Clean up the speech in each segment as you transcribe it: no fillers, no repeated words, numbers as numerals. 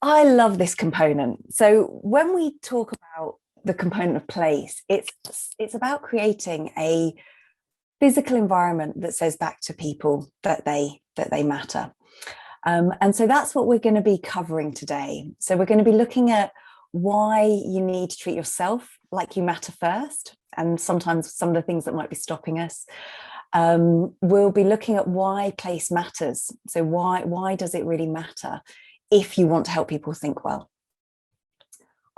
I love this component. So when we talk about the component of place, it's about creating a physical environment that says back to people that they matter. And so that's what we're going to be covering today. So we're going to be looking at why you need to treat yourself like you matter first, and sometimes some of the things that might be stopping us. We'll be looking at why place matters. So why does it really matter if you want to help people think well?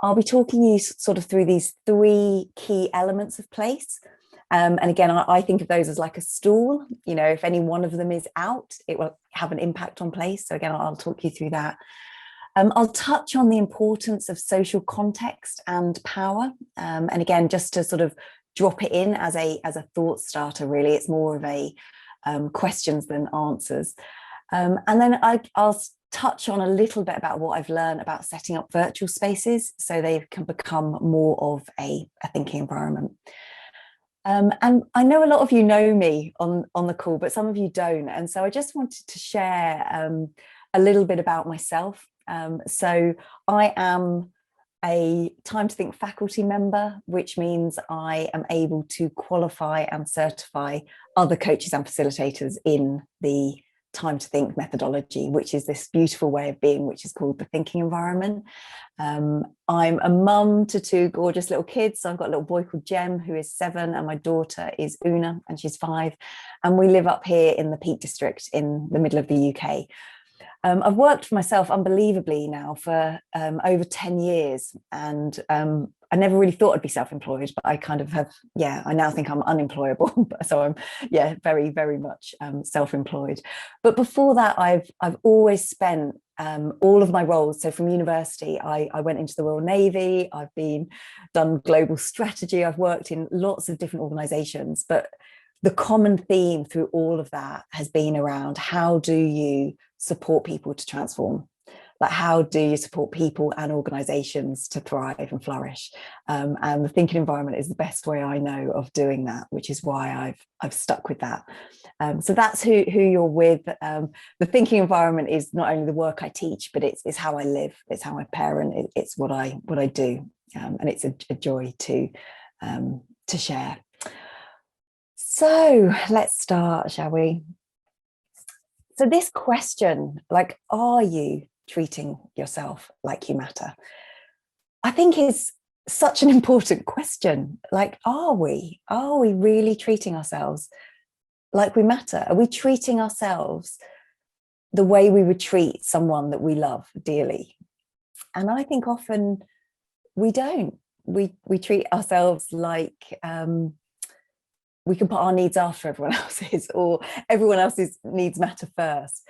I'll be talking you sort of through these three key elements of place. And again, I think of those as like a stool. You know, if any one of them is out, it will have an impact on place. So again, I'll talk you through that. I'll touch on the importance of social context and power. And again, just to sort of drop it in as a thought starter, really, it's more of a questions than answers. And then I'll touch on a little bit about what I've learned about setting up virtual spaces so they can become more of a thinking environment. And I know a lot of you know me on the call, but some of you don't. And so I just wanted to share a little bit about myself. So I am a Time to Think faculty member, which means I am able to qualify and certify other coaches and facilitators in the Time to Think methodology, which is this beautiful way of being, which is called the thinking environment. I'm a mum to two gorgeous little kids. So I've got a little boy called Jem, who is 7, and my daughter is Una, and she's 5. And we live up here in the Peak District in the middle of the UK. I've worked for myself unbelievably now for over 10 years, and I never really thought I'd be self-employed, but I kind of have, I now think I'm unemployable. So I'm, very, very much self-employed. But before that, I've always spent all of my roles. So from university, I went into the Royal Navy. I've done global strategy. I've worked in lots of different organizations, but the common theme through all of that has been around how do you support people to transform? Like, how do you support people and organizations to thrive and flourish? And the thinking environment is the best way I know of doing that, which is why I've stuck with that. So that's who you're with. The thinking environment is not only the work I teach, but it's how I live. It's how I parent. It's what I do, and it's a joy to share. So let's start, shall we? So this question, like, are you treating yourself like you matter? I think is such an important question. Like, are we really treating ourselves like we matter? Are we treating ourselves the way we would treat someone that we love dearly? And I think often we don't. We treat ourselves like we can put our needs after everyone else's, or everyone else's needs matter first.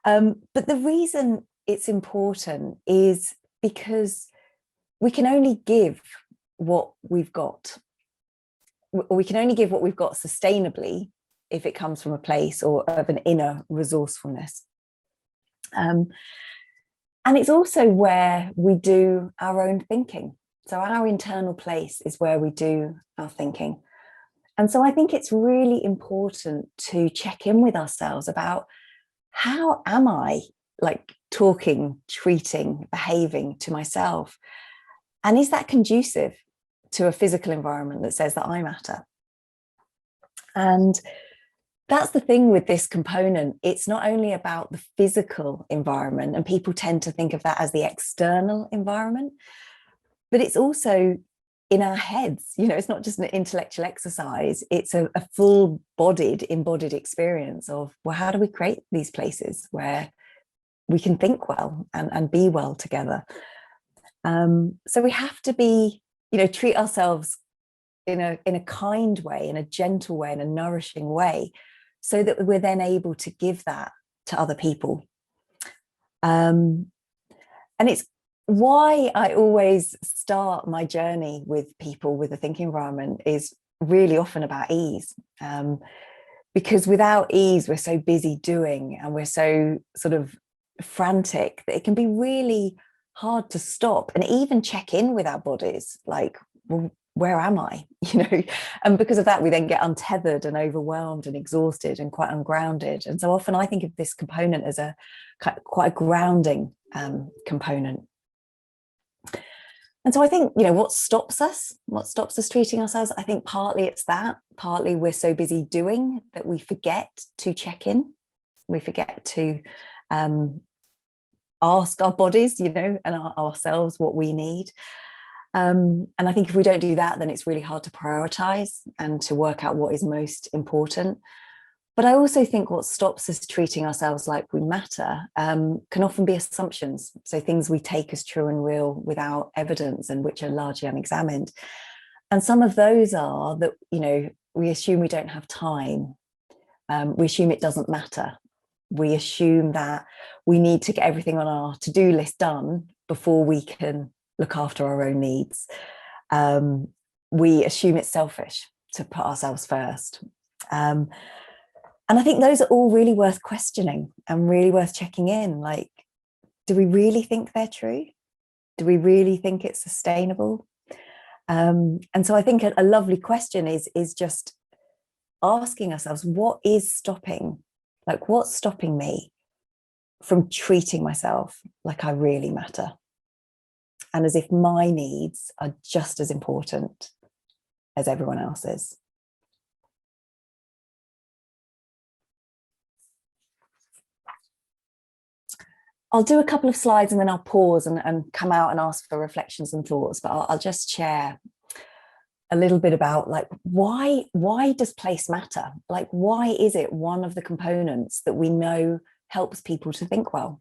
But the reason it's important is because we can only give what we've got. We can only give what we've got sustainably if it comes from a place or of an inner resourcefulness. And it's also where we do our own thinking. So our internal place is where we do our thinking. And so I think it's really important to check in with ourselves about, how am I like talking, treating, behaving to myself? And is that conducive to a physical environment that says that I matter? And that's the thing with this component. It's not only about the physical environment, and people tend to think of that as the external environment, but it's also in our heads. You know, it's not just an intellectual exercise, it's a full-bodied, embodied experience of, well, how do we create these places where we can think well and be well together? So we have to be, treat ourselves in a kind way, in a gentle way, in a nourishing way, so that we're then able to give that to other people. And it's why I always start my journey with people with the thinking environment is really often about ease. Because without ease, we're so busy doing, and we're so sort of frantic that it can be really hard to stop and even check in with our bodies. Like, well, where am I? And because of that, we then get untethered and overwhelmed and exhausted and quite ungrounded. And so often I think of this component as quite a grounding component. And so I think, you know, what stops us treating ourselves, I think partly it's that, partly we're so busy doing that we forget to check in. We forget to ask our bodies, you know, and ourselves what we need. And I think if we don't do that, then it's really hard to prioritize and to work out what is most important. But I also think what stops us treating ourselves like we matter can often be assumptions. So things we take as true and real without evidence and which are largely unexamined. And some of those are that, you know, we assume we don't have time. We assume it doesn't matter. We assume that we need to get everything on our to-do list done before we can look after our own needs. We assume it's selfish to put ourselves first. And I think those are all really worth questioning and really worth checking in. Like, do we really think they're true? Do we really think it's sustainable? And so I think a lovely question is just asking ourselves, what is stopping? Like, what's stopping me from treating myself like I really matter? And as if my needs are just as important as everyone else's. I'll do a couple of slides and then I'll pause and come out and ask for reflections and thoughts, but I'll just share a little bit about like why does place matter? Like, why is it one of the components that we know helps people to think well?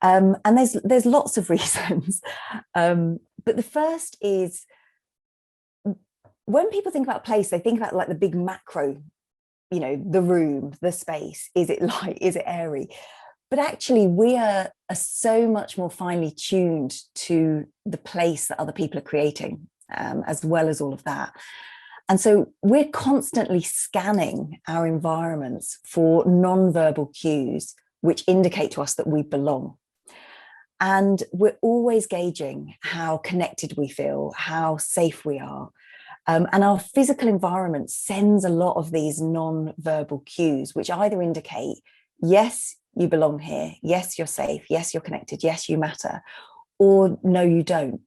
And there's lots of reasons, but the first is when people think about place, they think about like the big macro, you know, the room, the space. Is it light? Is it airy? But actually, we are so much more finely tuned to the place that other people are creating, as well as all of that. And so we're constantly scanning our environments for non-verbal cues, which indicate to us that we belong. And we're always gauging how connected we feel, how safe we are. And our physical environment sends a lot of these non-verbal cues, which either indicate, yes, you belong here, yes, you're safe, yes, you're connected, yes, you matter, or no, you don't.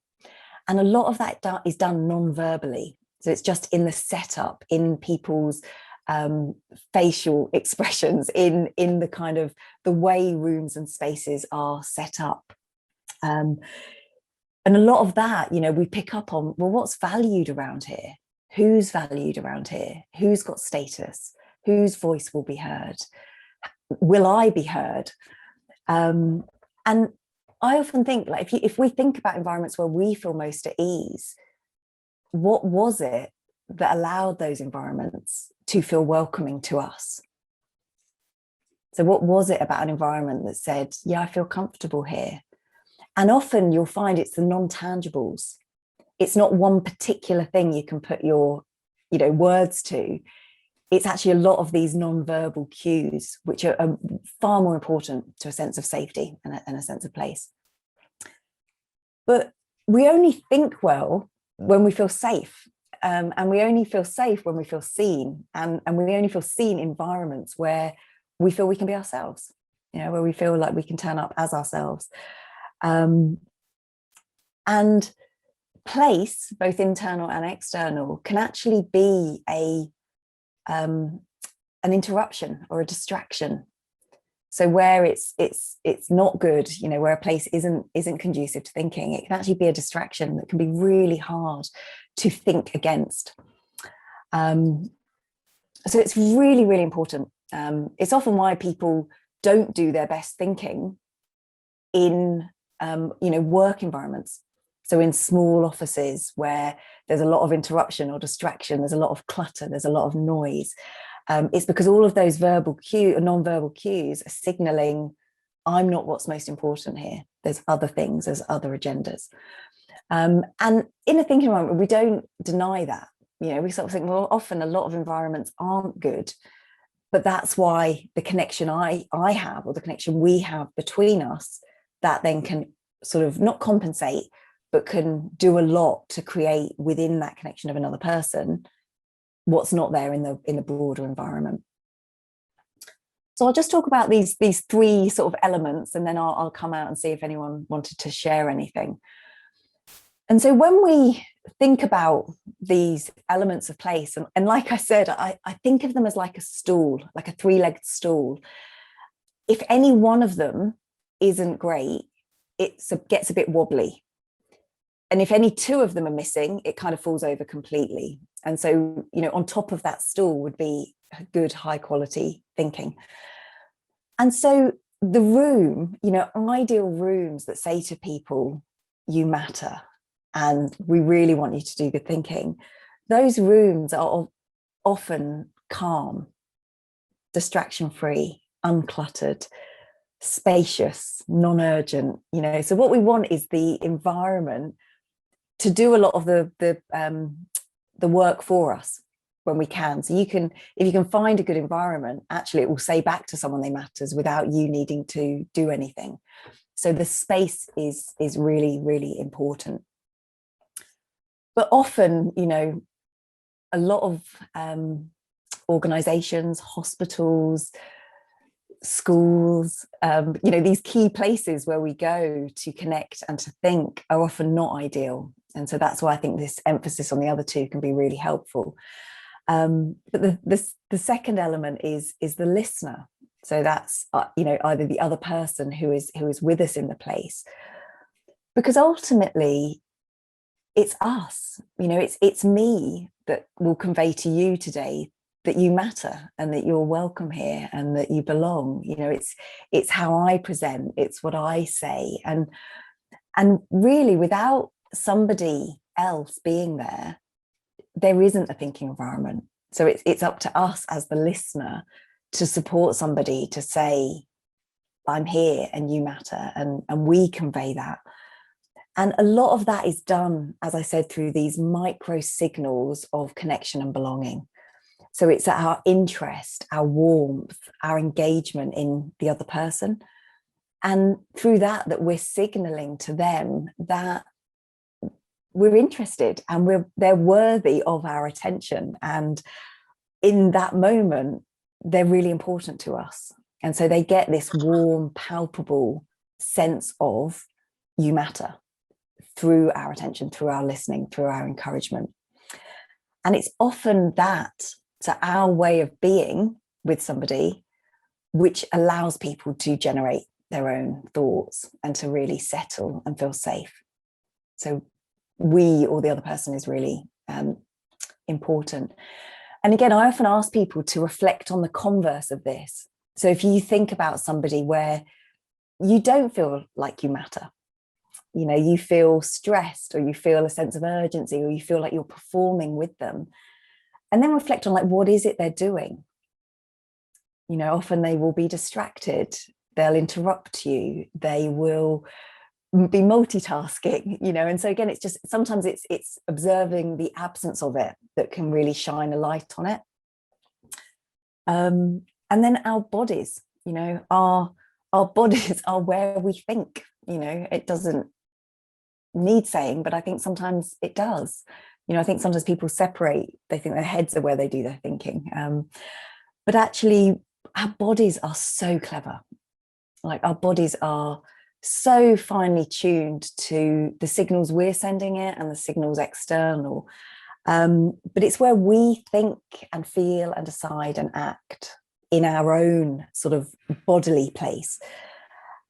And a lot of that is done non-verbally. So it's just in the setup, in people's facial expressions, in the kind of the way rooms and spaces are set up. And a lot of that, you know, we pick up on, well, what's valued around here? Who's valued around here? Who's got status? Whose voice will be heard? Will I be heard? And I often think, like, if we think about environments where we feel most at ease, what was it that allowed those environments to feel welcoming to us? So what was it about an environment that said, yeah, I feel comfortable here? And often you'll find it's the non-tangibles. It's not one particular thing you can put your, you know, words to. It's actually a lot of these non-verbal cues, which are far more important to a sense of safety and a sense of place. But we only think well when we feel safe. And we only feel safe when we feel seen. And we only feel seen in environments where we feel we can be ourselves, you know, where we feel like we can turn up as ourselves. And place, both internal and external, can actually be an interruption or a distraction. So where it's not good, you know, where a place isn't conducive to thinking, it can actually be a distraction that can be really hard to think against. So it's really, really important. It's often why people don't do their best thinking in you know, work environments. So in small offices where there's a lot of interruption or distraction, there's a lot of clutter, there's a lot of noise. It's because all of those non-verbal cues are signaling, I'm not what's most important here. There's other things, there's other agendas. And in a thinking environment, we don't deny that. You know, we sort of think, well, often a lot of environments aren't good, but that's why the connection I have, or the connection we have between us, that then can sort of not compensate, but can do a lot to create within that connection of another person what's not there in the broader environment. So I'll just talk about these three sort of elements, and then I'll come out and see if anyone wanted to share anything. And so when we think about these elements of place, and like I said, I think of them as like a stool, like a three-legged stool. If any one of them isn't great, it gets a bit wobbly. And if any two of them are missing, it kind of falls over completely. And so, on top of that stool would be good, high quality thinking. And so the room, ideal rooms that say to people, you matter, and we really want you to do good thinking, those rooms are often calm, distraction-free, uncluttered, spacious, non-urgent. So what we want is the environment to do a lot of the work for us when we can. So if you can find a good environment, actually it will say back to someone they matters without you needing to do anything. So the space is really, really important. But often, a lot of organizations, hospitals, schools, these key places where we go to connect and to think are often not ideal. And so that's why I think this emphasis on the other two can be really helpful. But the second element is the listener. So that's either the other person who is with us in the place, because ultimately it's us. It's me that will convey to you today that you matter and that you're welcome here and that you belong. It's how I present, it's what I say, and really without somebody else being there, there isn't a thinking environment. So it's up to us as the listener to support somebody to say, I'm here and you matter, and we convey that. And a lot of that is done, as I said, through these micro signals of connection and belonging. So it's our interest, our warmth, our engagement in the other person. And through that we're signaling to them that we're interested and they're worthy of our attention. And in that moment, they're really important to us. And so they get this warm, palpable sense of you matter through our attention, through our listening, through our encouragement. And it's often that, so our way of being with somebody, which allows people to generate their own thoughts and to really settle and feel safe. So we or the other person is really important. And again, I often ask people to reflect on the converse of this. So if you think about somebody where you don't feel like you matter, you feel stressed, or you feel a sense of urgency, or you feel like you're performing with them, and then reflect on what is it they're doing. Often they will be distracted, they'll interrupt you, they will be multitasking, and so again, it's just sometimes it's observing the absence of it that can really shine a light on it. And then our bodies, our bodies are where we think. It doesn't need saying, but I think sometimes it does. I think sometimes people separate, they think their heads are where they do their thinking, but actually our bodies are so clever. Our bodies are so finely tuned to the signals we're sending it and the signals external, but it's where we think and feel and decide and act in our own sort of bodily place.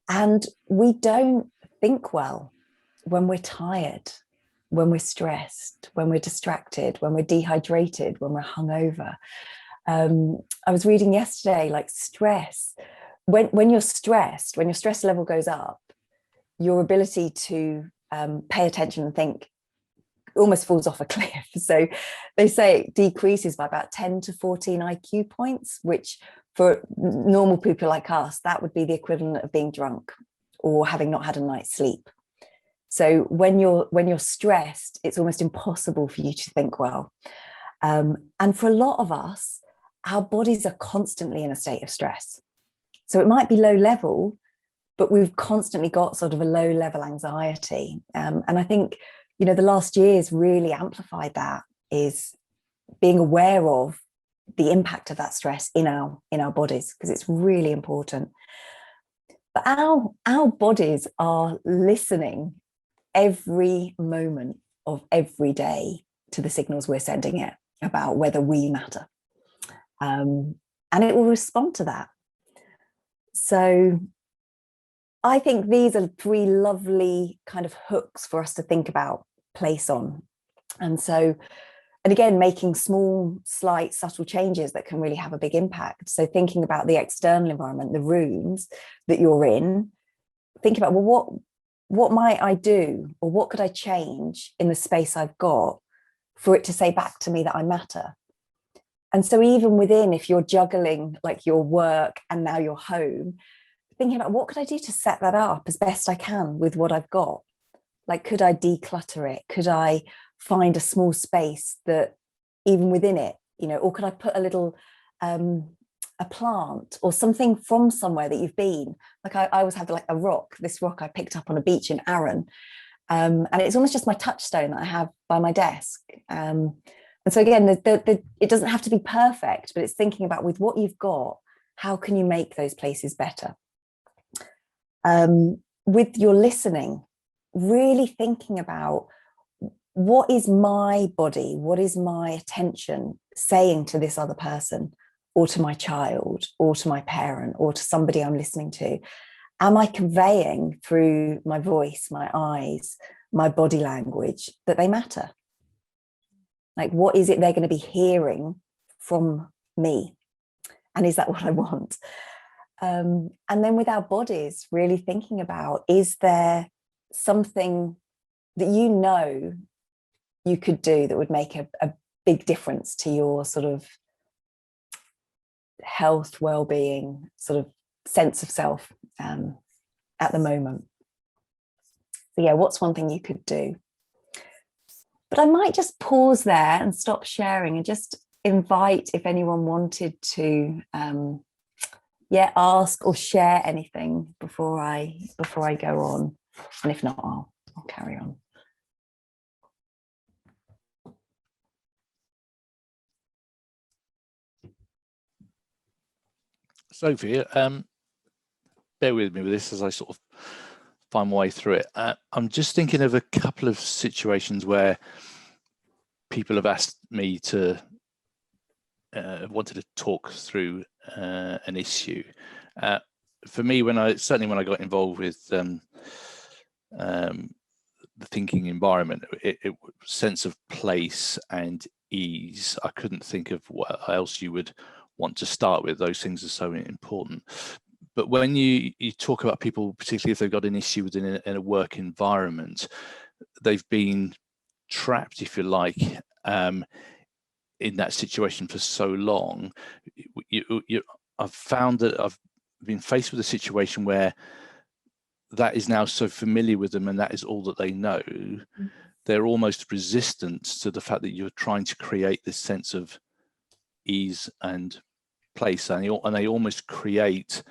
And we don't think well when we're tired, when we're stressed, when we're distracted, when we're dehydrated, when we're hungover. I was reading yesterday, stress, when you're stressed, when your stress level goes up, your ability to pay attention and think almost falls off a cliff. So they say it decreases by about 10 to 14 IQ points, which for normal people like us, that would be the equivalent of being drunk or having not had a night's sleep. So when you're stressed, it's almost impossible for you to think well. And for a lot of us, our bodies are constantly in a state of stress. So it might be low level, but we've constantly got sort of a low level anxiety. And I think, the last year's really amplified that, is being aware of the impact of that stress in our bodies, because it's really important. But our bodies are listening every moment of every day to the signals we're sending it about whether we matter. And it will respond to that. So I think these are 3 lovely kind of hooks for us to think about place on. And again, making small, slight, subtle changes that can really have a big impact. So thinking about the external environment, the rooms that you're in, think about, well, what might I do, or what could I change in the space I've got for it to say back to me that I matter? And so even within, if you're juggling like your work and now your home, thinking about what could I do to set that up as best I can with what I've got? Like, could I declutter it? Could I find a small space that even within it, or could I put a little, a plant or something from somewhere that you've been? Like I always have like this rock I picked up on a beach in Arran. And it's almost just my touchstone that I have by my desk. And so again, it doesn't have to be perfect, but it's thinking about with what you've got, how can you make those places better? With your listening, really thinking about what is my body, what is my attention saying to this other person, or to my child, or to my parent, or to somebody I'm listening to? Am I conveying through my voice, my eyes, my body language that they matter? Like, what is it they're going to be hearing from me? And is that what I want? And then with our bodies, really thinking about, is there something that you could do that would make a big difference to your sort of health, well-being, sort of sense of self at the moment? So yeah, what's one thing you could do? But I might just pause there and stop sharing and just invite if anyone wanted to ask or share anything before I go on. And if not, I'll carry on. Sophie, bear with me with this as I sort of find my way through it. I'm just thinking of a couple of situations where people have asked me to wanted to talk through an issue. For me, when I got involved with the thinking environment, it sense of place and ease. I couldn't think of what else you would want to start with. Those things are so important. But when you talk about people, particularly if they've got an issue within a work environment, they've been trapped, if you like, in that situation for so long. I've found that I've been faced with a situation where that is now so familiar with them and that is all that they know. They're almost resistant to the fact that you're trying to create this sense of ease and place, and they almost create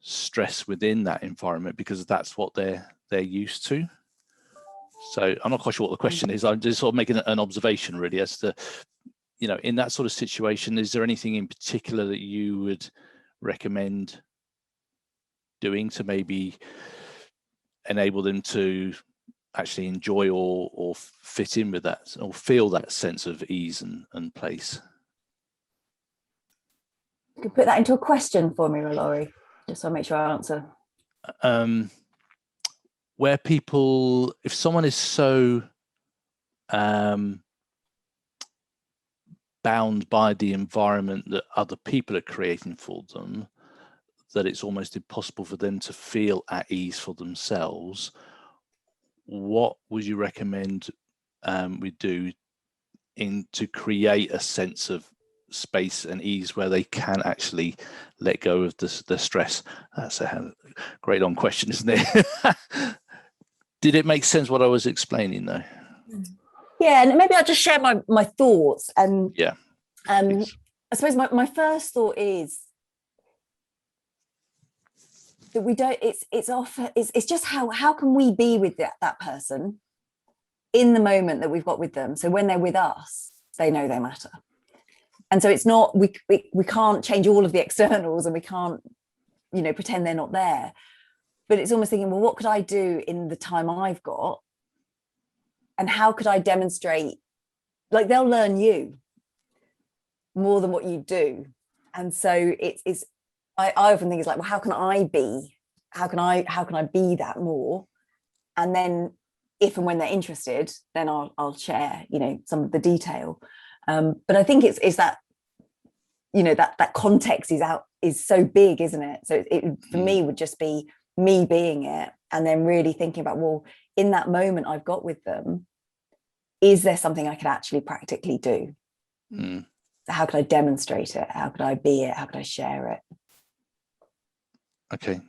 stress within that environment because that's what they're used to. So I'm not quite sure what the question is. I'm just sort of making an observation really as to, in that sort of situation, is there anything in particular that you would recommend doing to maybe enable them to actually enjoy or fit in with that, or feel that sense of ease and place? You could put that into a question for me, Laurie, just so I make sure I answer. Where people, if someone is so bound by the environment that other people are creating for them, that it's almost impossible for them to feel at ease for themselves, what would you recommend we do to create a sense of space and ease where they can actually let go of the stress? That's a great long question, isn't it? Did it make sense what I was explaining though? Yeah, and maybe I'll just share my thoughts. And yeah, I suppose my first thought is that we don't, it's just how can we be with that person in the moment that we've got with them, so when they're with us, they know they matter. And so it's not, we can't change all of the externals, and we can't, pretend they're not there. But it's almost thinking, well, what could I do in the time I've got? And how could I demonstrate, like, they'll learn you more than what you do. And so I often think it's like, well, how can I be that more? And then if and when they're interested, then I'll share, some of the detail. But I think it's that, that context is so big, isn't it? So it for me would just be me being it, and then really thinking about, well, in that moment I've got with them, is there something I could actually practically do? So how could I demonstrate it? How could I be it? How could I share it? Okay.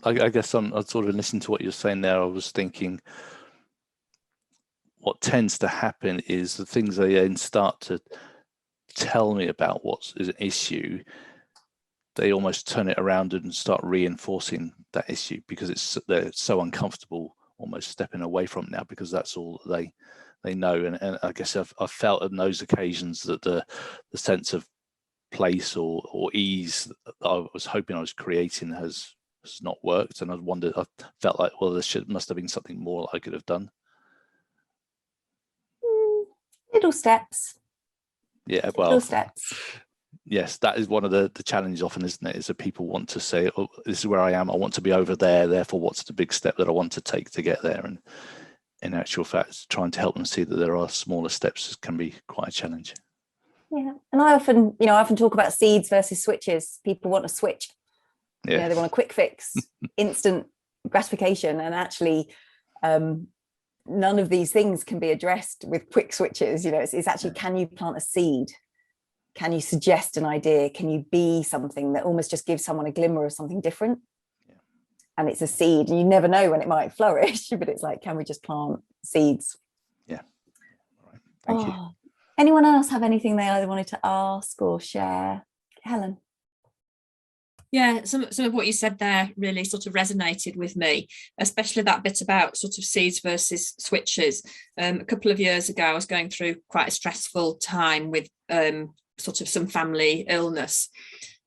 I guess I'm sort of listening to what you're saying there. I was thinking what tends to happen is the things they then start to tell me about what is an issue, they almost turn it around and start reinforcing that issue, because they're so uncomfortable almost stepping away from it now, because that's all they know. And I guess I've felt on those occasions that the sense of place or ease that I was hoping I was creating has not worked, and I felt like, well, must have been something more I could have done. Little steps. Yeah, well, little steps. Yes, that is one of the challenges often, isn't it? Is that people want to say, oh, this is where I am, I want to be over there, therefore what's the big step that I want to take to get there? And in actual fact, trying to help them see that there are smaller steps can be quite a challenge. Yeah, and I often talk about seeds versus switches. People want a switch. Yeah. They want a quick fix, instant gratification, and actually none of these things can be addressed with quick switches. It's actually, can you plant a seed? Can you suggest an idea? Can you be something that almost just gives someone a glimmer of something different? Yeah. And it's a seed, and you never know when it might flourish, but it's like, can we just plant seeds? Yeah. All right. Thank you. Anyone else have anything they either wanted to ask or share? Helen? Yeah, some of what you said there really sort of resonated with me, especially that bit about sort of seeds versus switches. A couple of years ago, I was going through quite a stressful time with sort of some family illness.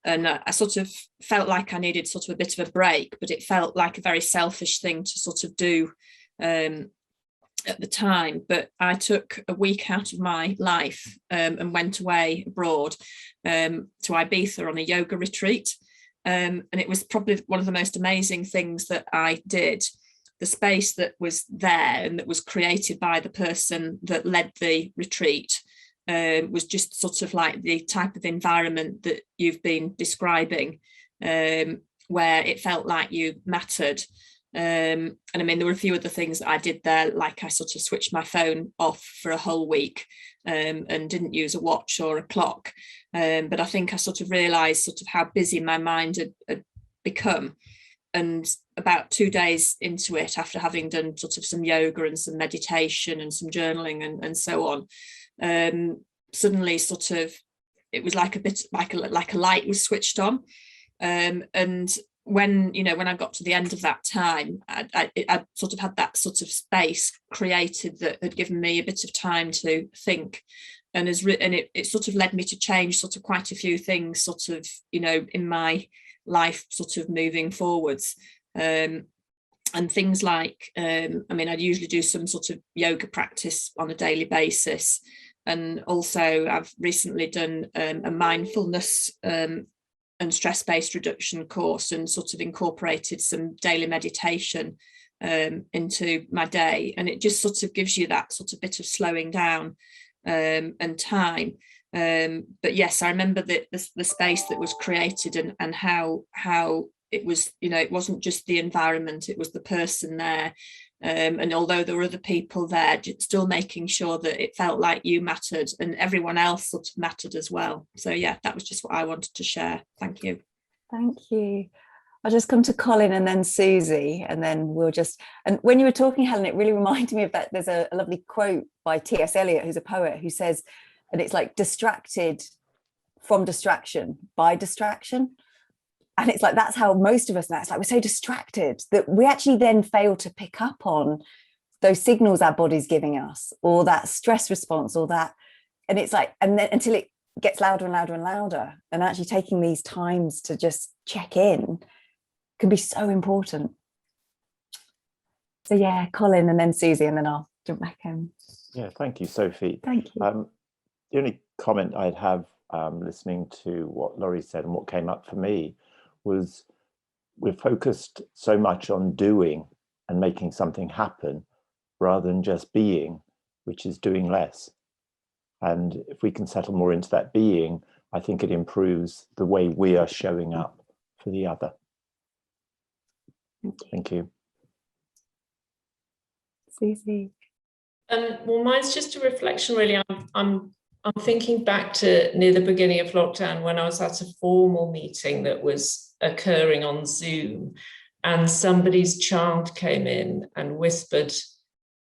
And I sort of felt like I needed sort of a bit of a break, but it felt like a very selfish thing to sort of do at the time. But I took a week out of my life and went away abroad to Ibiza on a yoga retreat. And it was probably one of the most amazing things that I did. The space that was there and that was created by the person that led the retreat was just sort of like the type of environment that you've been describing, where it felt like you mattered. And I mean, there were a few other things that I did there, like I sort of switched my phone off for a whole week and didn't use a watch or a clock. But I think I sort of realised sort of how busy my mind had become. And about 2 days into it, after having done sort of some yoga and some meditation and some journaling and so on, suddenly sort of it was like a bit like a light was switched on. And when I got to the end of that time, I sort of had that sort of space created that had given me a bit of time to think, and it sort of led me to change sort of quite a few things sort of in my life sort of moving forwards, and things like I'd usually do some sort of yoga practice on a daily basis, and also I've recently done a mindfulness and stress-based reduction course, and sort of incorporated some daily meditation into my day, and it just sort of gives you that sort of bit of slowing down and time. But yes, I remember the space that was created and how it was, it wasn't just the environment, it was the person there. And although there were other people there, still making sure that it felt like you mattered and everyone else sort of mattered as well. So yeah, that was just what I wanted to share. Thank you. Thank you. I'll just come to Colin and then Susie, and then and when you were talking, Helen, it really reminded me of that. There's a lovely quote by T.S. Eliot, who's a poet, who says, and it's like, distracted from distraction by distraction. And it's like, that's how most of us now, it's like we're so distracted that we actually then fail to pick up on those signals our body's giving us, or that stress response, or that, and it's like, and then until it gets louder and louder and louder. And actually taking these times to just check in can be so important. So yeah, Colin and then Susie, and then I'll jump back in. Yeah, thank you, Sophie. Thank you. The only comment I'd have listening to what Laurie said and what came up for me was we're focused so much on doing and making something happen rather than just being, which is doing less. And if we can settle more into that being, I think it improves the way we are showing up for the other. Thank you. Susie. Well, mine's just a reflection, really. I'm thinking back to near the beginning of lockdown when I was at a formal meeting that was occurring on Zoom, and somebody's child came in and whispered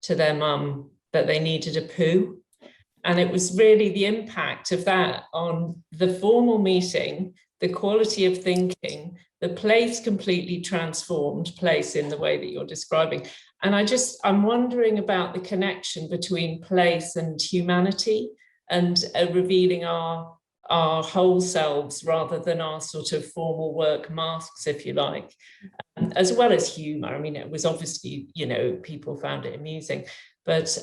to their mum that they needed a poo. And it was really the impact of that on the formal meeting, the quality of thinking, the place completely transformed, place in the way that you're describing. And I'm wondering about the connection between place and humanity, and revealing our whole selves rather than our sort of formal work masks, if you like, as well as humor. I mean, it was obviously, people found it amusing, but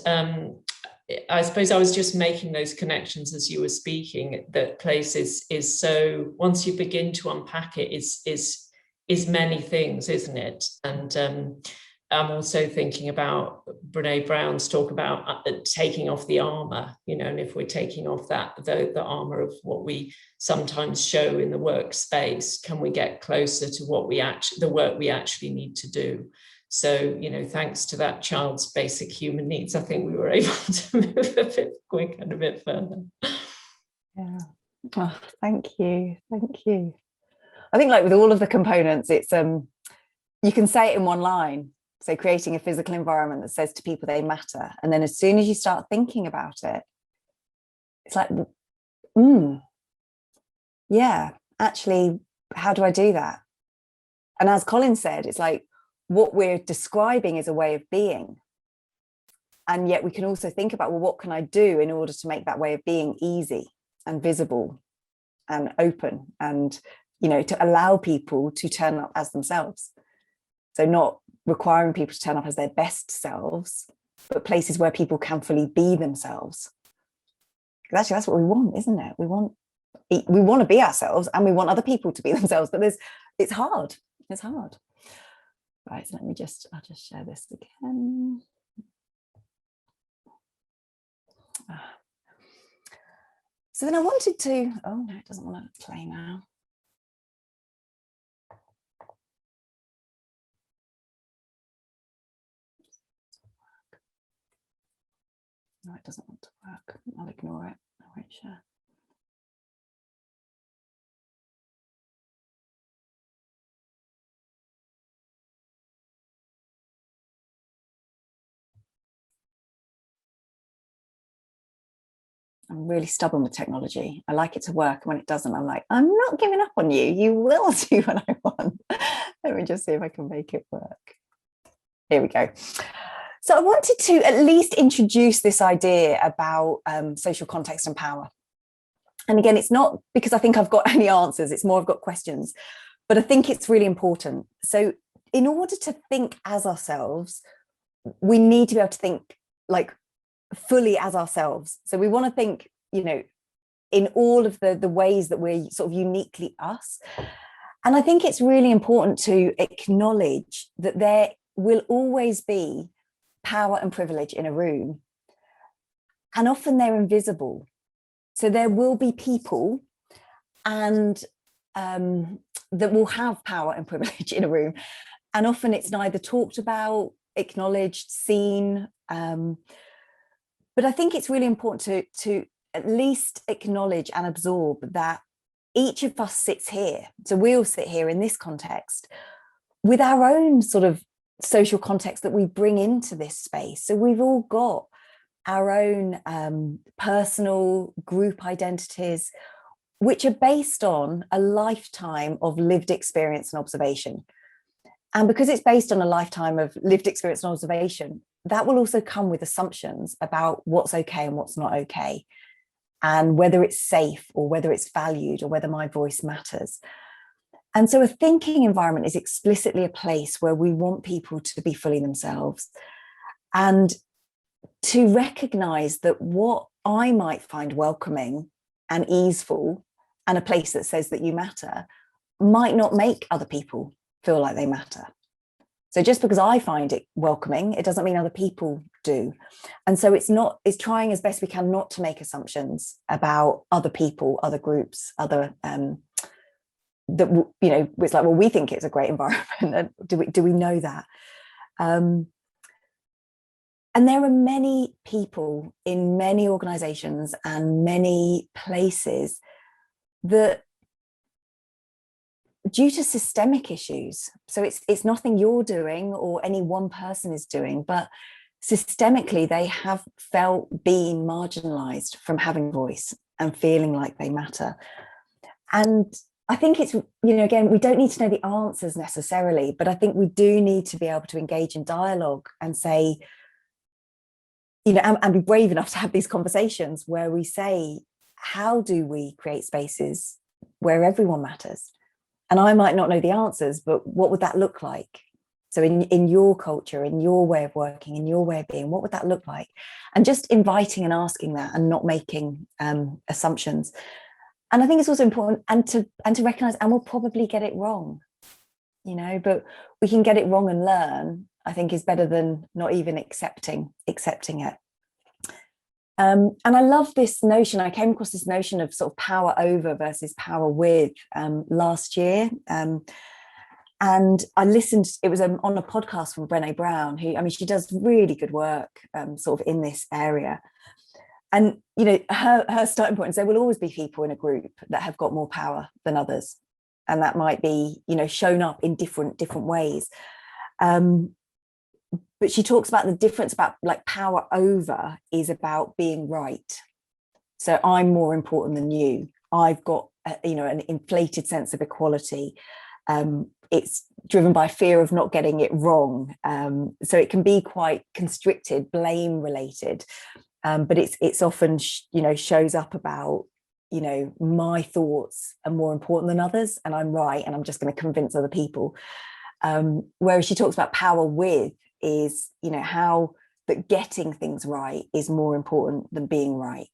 I suppose I was just making those connections as you were speaking, that place is so, once you begin to unpack it, is many things, isn't it? And I'm also thinking about Brene Brown's talk about taking off the armor, and if we're taking off the armor of what we sometimes show in the workspace, can we get closer to the work we actually need to do? So, thanks to that child's basic human needs, I think we were able to move a bit quicker and a bit further. Yeah. Oh, thank you. Thank you. I think like with all of the components, it's you can say it in one line. So creating a physical environment that says to people they matter. And then as soon as you start thinking about it, it's like, yeah, actually, how do I do that? And as Colin said, it's like what we're describing is a way of being. And yet we can also think about, well, what can I do in order to make that way of being easy and visible and open, and, to allow people to turn up as themselves. So not requiring people to turn up as their best selves, but places where people can fully be themselves. Because actually, that's what we want, isn't it? We want to be ourselves, and we want other people to be themselves. But it's hard. It's hard. Right. So I'll just share this again. So then I wanted to. Oh no, it doesn't want to play now. No, it doesn't want to work. I'll ignore it. I won't share. I'm really stubborn with technology. I like it to work. When it doesn't, I'm like, I'm not giving up on you. You will do what I want. Let me just see if I can make it work. Here we go. So I wanted to at least introduce this idea about social context and power. And again, it's not because I think I've got any answers, it's more I've got questions, but I think it's really important. So in order to think as ourselves, we need to be able to think like fully as ourselves. So we want to think, in all of the ways that we're sort of uniquely us. And I think it's really important to acknowledge that there will always be power and privilege in a room, and often they're invisible. So there will be people and that will have power and privilege in a room, and often it's neither talked about, acknowledged, seen. But I think it's really important to at least acknowledge and absorb that each of us sits here. So we all sit here in this context with our own sort of social context that we bring into this space. So we've all got our own personal group identities, which are based on a lifetime of lived experience and observation. And because it's based on a lifetime of lived experience and observation, that will also come with assumptions about what's okay and what's not okay. and whether it's safe or whether it's valued or whether my voice matters. And so a thinking environment is explicitly a place where we want people to be fully themselves, and to recognize that what I might find welcoming and easeful and a place that says that you matter might not make other people feel like they matter. So just because I find it welcoming, it doesn't mean other people do. And so it's trying as best we can not to make assumptions about other people, other groups, other that, you know, it's like, well, we think it's a great environment. Do we know that? And there are many people in many organizations and many places that, due to systemic issues, so it's nothing you're doing or any one person is doing, but systemically they have been marginalized from having voice and feeling like they matter. And I think it's, you know, again, we don't need to know the answers necessarily, but I think we do need to be able to engage in dialogue and say, you know, and be brave enough to have these conversations where we say, how do we create spaces where everyone matters? And I might not know the answers, but what would that look like? So in your culture, in your way of working, in your way of being, what would that look like? And just inviting and asking that and not making assumptions. And I think it's also important and to recognize, and we'll probably get it wrong, you know, but we can get it wrong and learn, I think, is better than not even accepting it. And I love this notion. I came across this notion of sort of power over versus power with last year. And I listened, it was on a podcast from Brené Brown, who, I mean, she does really good work sort of in this area. And, you know, her starting point is there will always be people in a group that have got more power than others. And that might be, you know, shown up in different ways. But she talks about the difference about like power over is about being right. So I'm more important than you. I've got, you know, an inflated sense of equality. It's driven by fear of not getting it wrong. So it can be quite constricted, blame related. But it's often, you know, shows up about, you know, my thoughts are more important than others and I'm right and I'm just going to convince other people. Whereas she talks about power with is, you know, how that getting things right is more important than being right.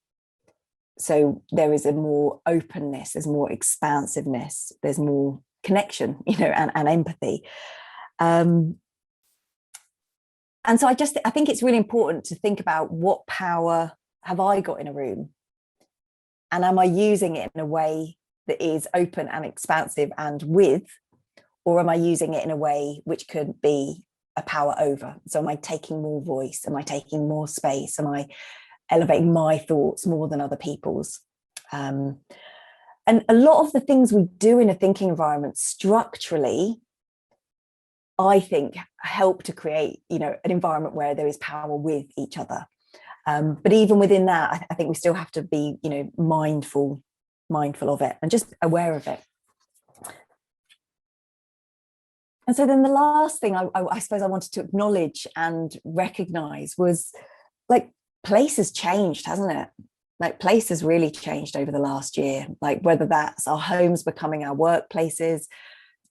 So there is a more openness, there's more expansiveness, there's more connection, you know, and empathy. And so I think it's really important to think about what power have I got in a room? And am I using it in a way that is open and expansive and with, or am I using it in a way which could be a power over? So am I taking more voice? Am I taking more space? Am I elevating my thoughts more than other people's? And a lot of the things we do in a thinking environment structurally, I think, help to create, you know, an environment where there is power with each other. But even within that, I think we still have to be, you know, mindful of it and just aware of it. And so then the last thing I suppose I wanted to acknowledge and recognize was, like, place has changed, hasn't it? Like, place has really changed over the last year, like whether that's our homes becoming our workplaces,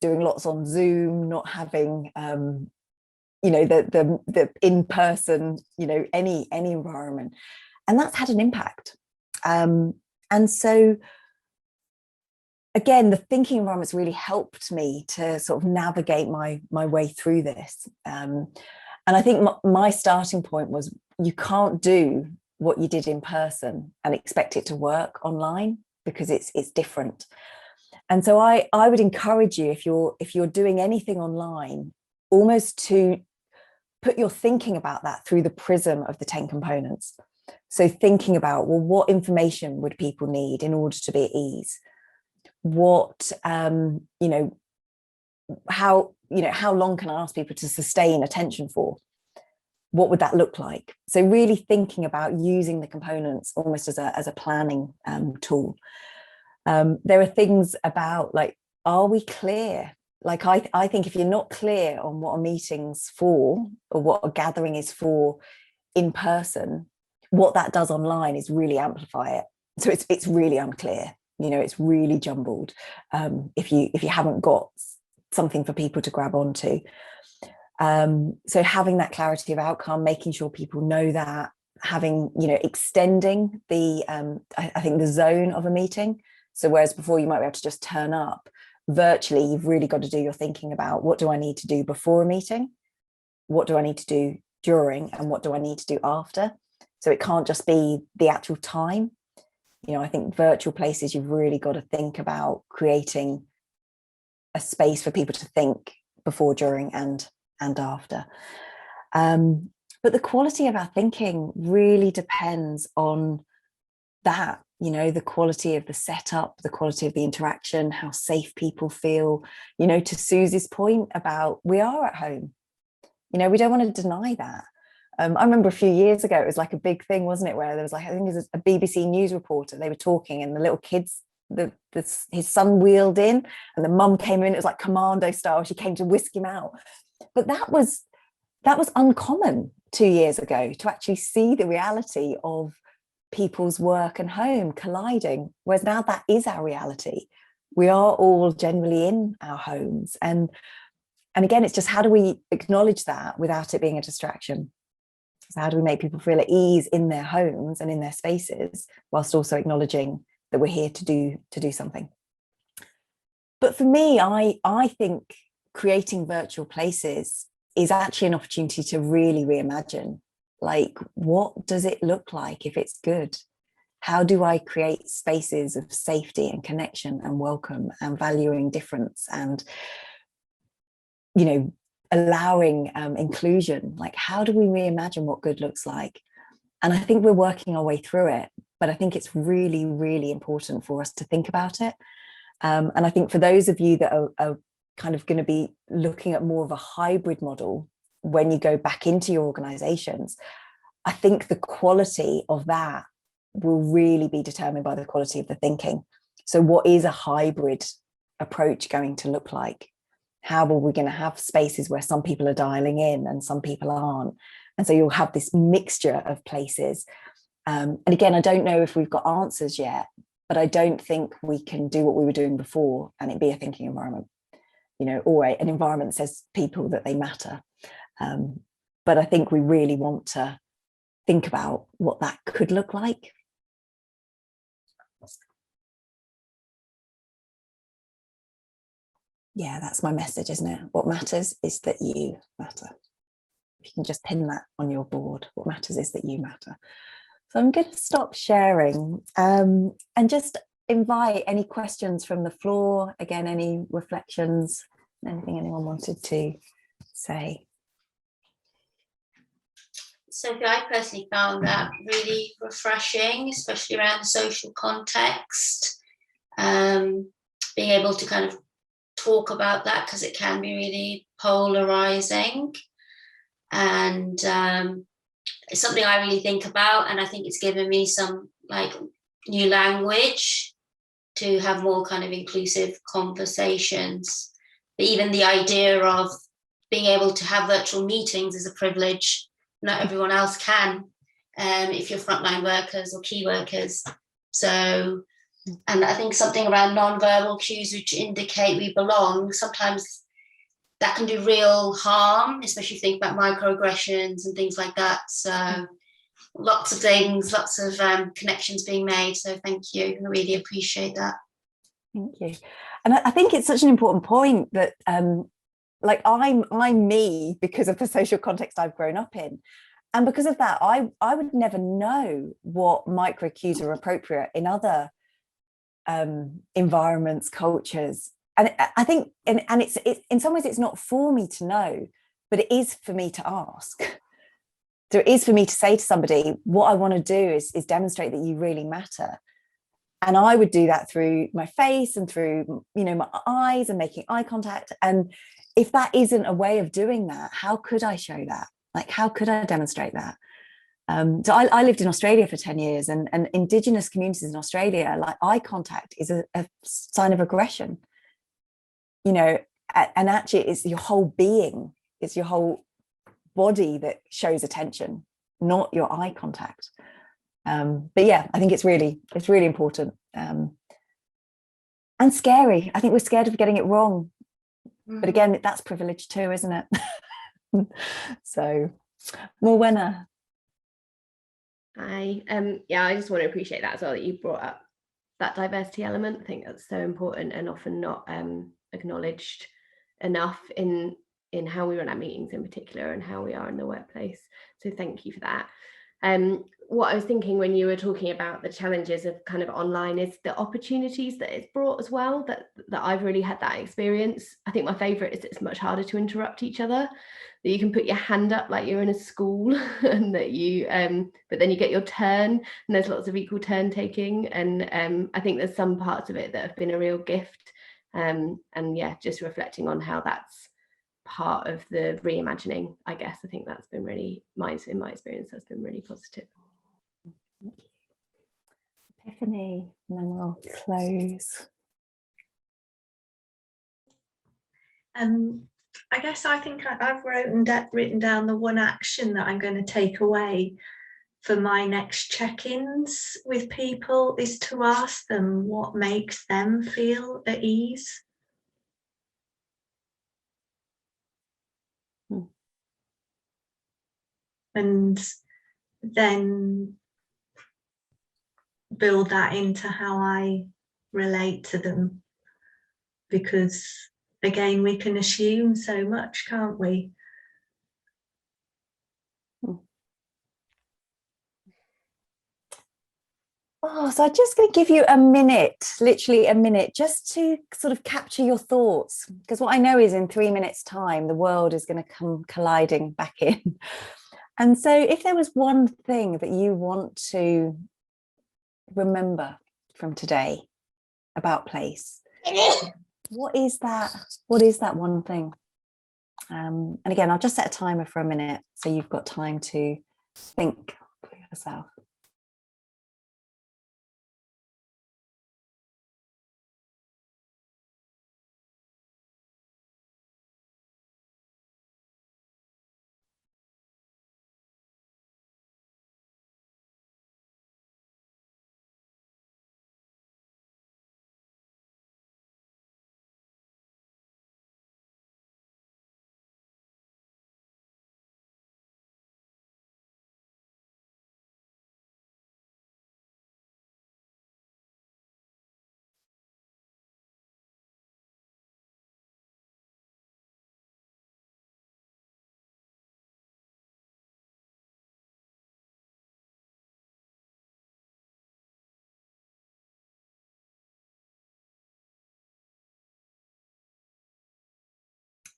doing lots on Zoom, not having, you know, the in-person, you know, any environment. And that's had an impact. And so, again, the thinking environment's really helped me to sort of navigate my way through this. And I think my starting point was, you can't do what you did in person and expect it to work online, because it's different. And so I would encourage you, if you're doing anything online, almost to put your thinking about that through the prism of the 10 components. So thinking about, well, what information would people need in order to be at ease? What, you know, how long can I ask people to sustain attention for? What would that look like? So really thinking about using the components almost as a planning tool. There are things about, like, are we clear? Like, I think if you're not clear on what a meeting's for or what a gathering is for in person, what that does online is really amplify it. So it's really unclear, you know, it's really jumbled, if you haven't got something for people to grab onto. So having that clarity of outcome, making sure people know that, having, you know, extending the I think the zone of a meeting. So whereas before you might be able to just turn up, virtually you've really got to do your thinking about, what do I need to do before a meeting, what do I need to do during, and what do I need to do after. So it can't just be the actual time. You know, I think virtual places, you've really got to think about creating a space for people to think before, during, and after. But the quality of our thinking really depends on that, you know, the quality of the setup, the quality of the interaction, how safe people feel. You know, to Susie's point about, we are at home, you know, we don't want to deny that. I remember a few years ago, it was like a big thing, wasn't it, where there was like, I think it was a BBC News reporter, they were talking, and the little kids, his son wheeled in and the mum came in, it was like commando style, she came to whisk him out. But that was uncommon 2 years ago, to actually see the reality of people's work and home colliding, whereas now that is our reality. We are all generally in our homes, and again, it's just, how do we acknowledge that without it being a distraction? So how do we make people feel at ease in their homes and in their spaces, whilst also acknowledging that we're here to do something? But for me, I think creating virtual places is actually an opportunity to really reimagine, like, what does it look like if it's good? How do I create spaces of safety and connection and welcome and valuing difference and, you know, allowing inclusion? Like, how do we reimagine what good looks like? And I think we're working our way through it, but I think it's really, really important for us to think about it. And I think for those of you that are kind of going to be looking at more of a hybrid model when you go back into your organizations, I think the quality of that will really be determined by the quality of the thinking. So what is a hybrid approach going to look like? How are we going to have spaces where some people are dialing in and some people aren't? And so you'll have this mixture of places. And again, I don't know if we've got answers yet, but I don't think we can do what we were doing before and it be a thinking environment, you know, or an environment that says people that they matter. But I think we really want to think about what that could look like. Yeah, that's my message, isn't it? What matters is that you matter. If you can just pin that on your board, what matters is that you matter. So I'm going to stop sharing and just invite any questions from the floor. Again, any reflections, anything anyone wanted to say. Sophie, I personally found that really refreshing, especially around the social context. Being able to kind of talk about that, because it can be really polarizing, and it's something I really think about, and I think it's given me some like new language to have more kind of inclusive conversations. But even the idea of being able to have virtual meetings is a privilege. Not everyone else can, if you're frontline workers or key workers. So, and I think something around non-verbal cues which indicate we belong, sometimes that can do real harm, especially if you think about microaggressions and things like that. So lots of things, lots of connections being made. So thank you. I really appreciate that. Thank you. And I think it's such an important point that like I'm me because of the social context I've grown up in. And because of that, I would never know what micro cues are appropriate in other environments, cultures. And I think, and it's in some ways it's not for me to know, but it is for me to ask. So it is for me to say to somebody, what I want to do is demonstrate that you really matter. And I would do that through my face and through, you know, my eyes and making eye contact. And if that isn't a way of doing that, how could I show that? Like, how could I demonstrate that? So I lived in Australia for 10 years, and Indigenous communities in Australia, like, eye contact is a sign of aggression, you know, and actually it's your whole being, it's your whole body that shows attention, not your eye contact. But yeah, I think it's really important, and scary. I think we're scared of getting it wrong, but again, that's privilege too, isn't it? So, Morwenna. I just want to appreciate that as well, that you brought up that diversity element. I think that's so important and often not acknowledged enough in how we run our meetings in particular and how we are in the workplace. So thank you for that. What I was thinking when you were talking about the challenges of kind of online is the opportunities that it's brought as well, that I've really had that experience. I think my favorite is it's much harder to interrupt each other, that you can put your hand up like you're in a school and that you but then you get your turn and there's lots of equal turn taking, and I think there's some parts of it that have been a real gift, and yeah, just reflecting on how that's part of the reimagining, I guess. I think that's been really in my experience, that's been really positive. Epiphany, and then we'll close. I guess I think I've written down the one action that I'm going to take away for my next check-ins with people is to ask them what makes them feel at ease. And then build that into how I relate to them, because again, we can assume so much, can't we? Oh, so I'm just going to give you a minute, literally a minute, just to sort of capture your thoughts, because what I know is in 3 minutes time the world is going to come colliding back in. And so if there was one thing that you want to remember from today about place, what is that one thing? And again, I'll just set a timer for a minute so you've got time to think for yourself.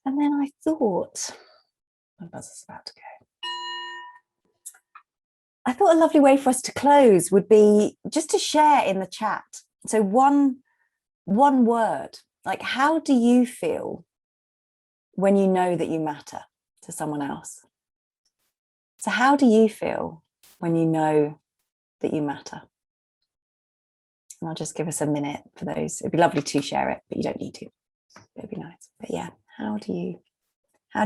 And then I thought, my buzzer's about to go. I thought a lovely way for us to close would be just to share in the chat. So one word, like, how do you feel when you know that you matter to someone else? So how do you feel when you know that you matter? And I'll just give us a minute for those. It'd be lovely to share it, but you don't need to. It'd be nice. But yeah, how do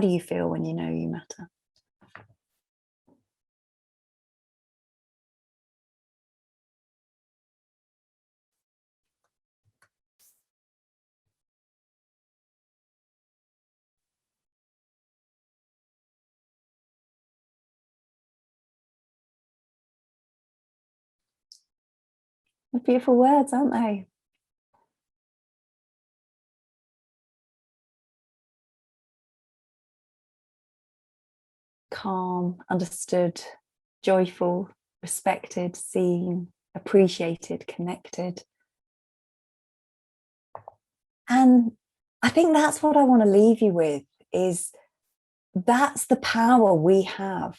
you feel when you know you matter? They're beautiful words, aren't they? Calm, understood, joyful, respected, seen, appreciated, connected. And I think that's what I want to leave you with, is that's the power we have.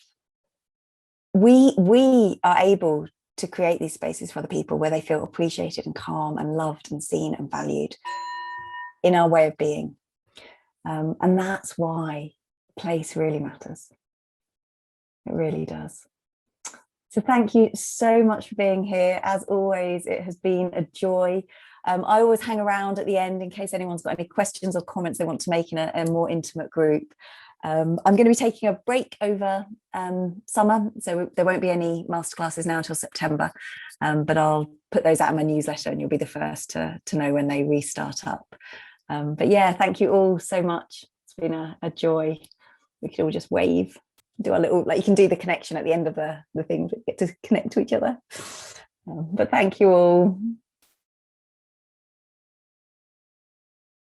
We are able to create these spaces for other people where they feel appreciated and calm and loved and seen and valued in our way of being. And that's why place really matters. It really does. So thank you so much for being here. As always, it has been a joy. I always hang around at the end in case anyone's got any questions or comments they want to make in a more intimate group. I'm going to be taking a break over summer, so there won't be any masterclasses now till September, but I'll put those out in my newsletter and you'll be the first to know when they restart up. But yeah, thank you all so much. It's been a joy. We could all just wave, do our little, like you can do the connection at the end of the thing, get to connect to each other. But thank you all.